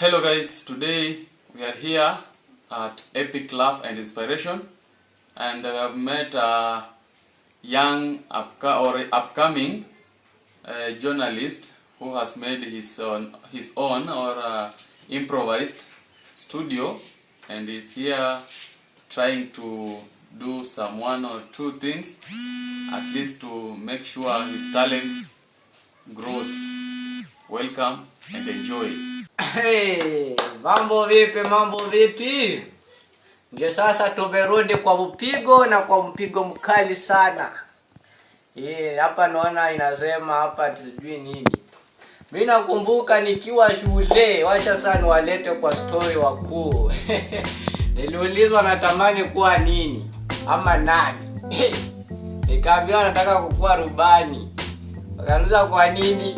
Hello guys, today we are here at Epic Laugh and Inspiration, and we have met a young upcoming journalist who has made his own improvised studio, and is here trying to do some one or two things at least to make sure his talents grows. Welcome and enjoy. Hey, mambo vipi? Ndio sasa tumerudi kwa mpigo na kwa mpigo mkali sana. Hapa naona inasema hapa sijui nini. Mimi nakumbuka nikiwa shule, wacha sana walete kwa story wakuu. Niliulizwa natamani kuwa nini ama nani. Nikaambiwa nataka kukuwa rubani. Wakaniuliza kwa nini?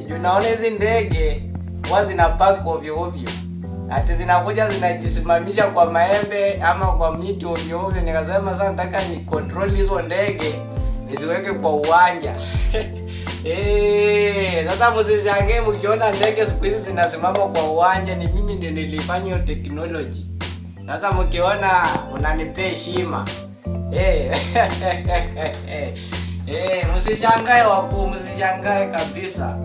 Juu naona hizi ndege huwa zinapaka ovyo ovyo. Ati zinakuja zinajisimamisha kwa maembe ama kwa miti ovyo ovyo. Nikasema sasa nataka ni control hizo ndege niziweke kwa uwanja. Sasa msishangae mkiona ndege siku hizi zinasimama kwa uwanja, ni mimi ndiye nilifanya hiyo technology. Sasa mkiona mnanipea heshima. Msishangae wakuu, msishangae kabisa.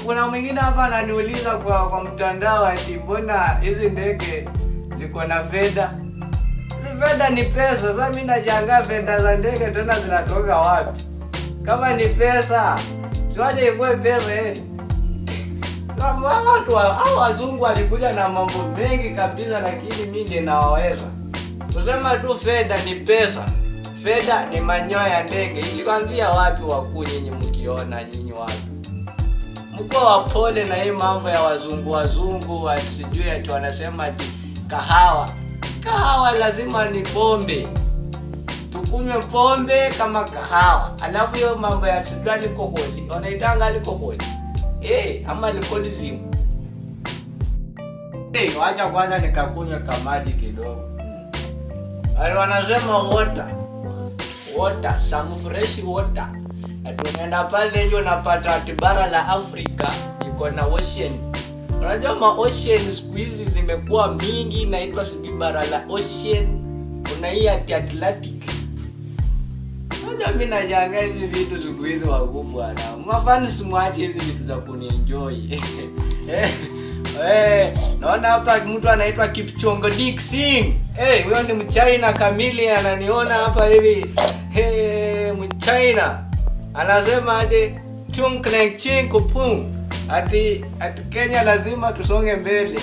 Kuna mwingine hapa ananiuliza kwa mtandao ati mbona hizi ndege ziko na fedha? Si fedha ni pesa. Sasa mimi nashangaa fedha za ndege tena zinatoka wapi? Kama ni pesa, si waje ikuwe pesa Kama watu hao wazungu walikuja na mambo mengi kabisa, lakini mimi ndiye nawaweza. Kusema tu fedha ni pesa. Fedha ni manyoya ya ndege. Ilianzia wapi wakuu nyinyi mkiona nyinyi watu? Mko wapole na hii mambo ya wazungu sijui ati wanasema ati kahawa. Kahawa lazima ni pombe. Tukunywe pombe kama kahawa. Alafu hiyo mambo ya sijui alcohol. Wanaitanga alcohol. Ama alcoholism. Wacha kwanza nikakunywa kamaji kidogo. Wale wanasema water, some fresh water. Tunaenda pale nje unapata ati bara la Afrika iko na ocean. Unajua ma ocean siku hizi zimekuwa mingi, inaitwa sijui bara la ocean. Kuna hii ati Atlantic. Unajua mimi nashangaa hizi vitu siku hizi wakubwa na mafani simwache hizi vitu za kunienjoy. Naona hapa mtu anaitwa Kipchongo Dixing. Huyo ni Mchina kamili ananiona hapa hivi. Mchina. Anasema aje chungkneng chingkupung. Ati Kenya lazima tusonge mbele.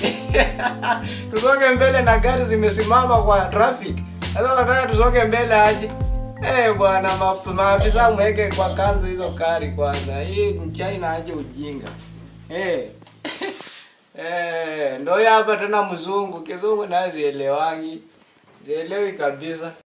Tusonge mbele na gari zimesimama kwa traffic. Sasa nataka tusonge mbele aje. Bwana maafisa mweke kwa kanzo hizo kari kwanza. Hii Mchina aje ujinga. Ndio hapa tena mzungu, kizungu nazielewangi. Zielewi kabisa.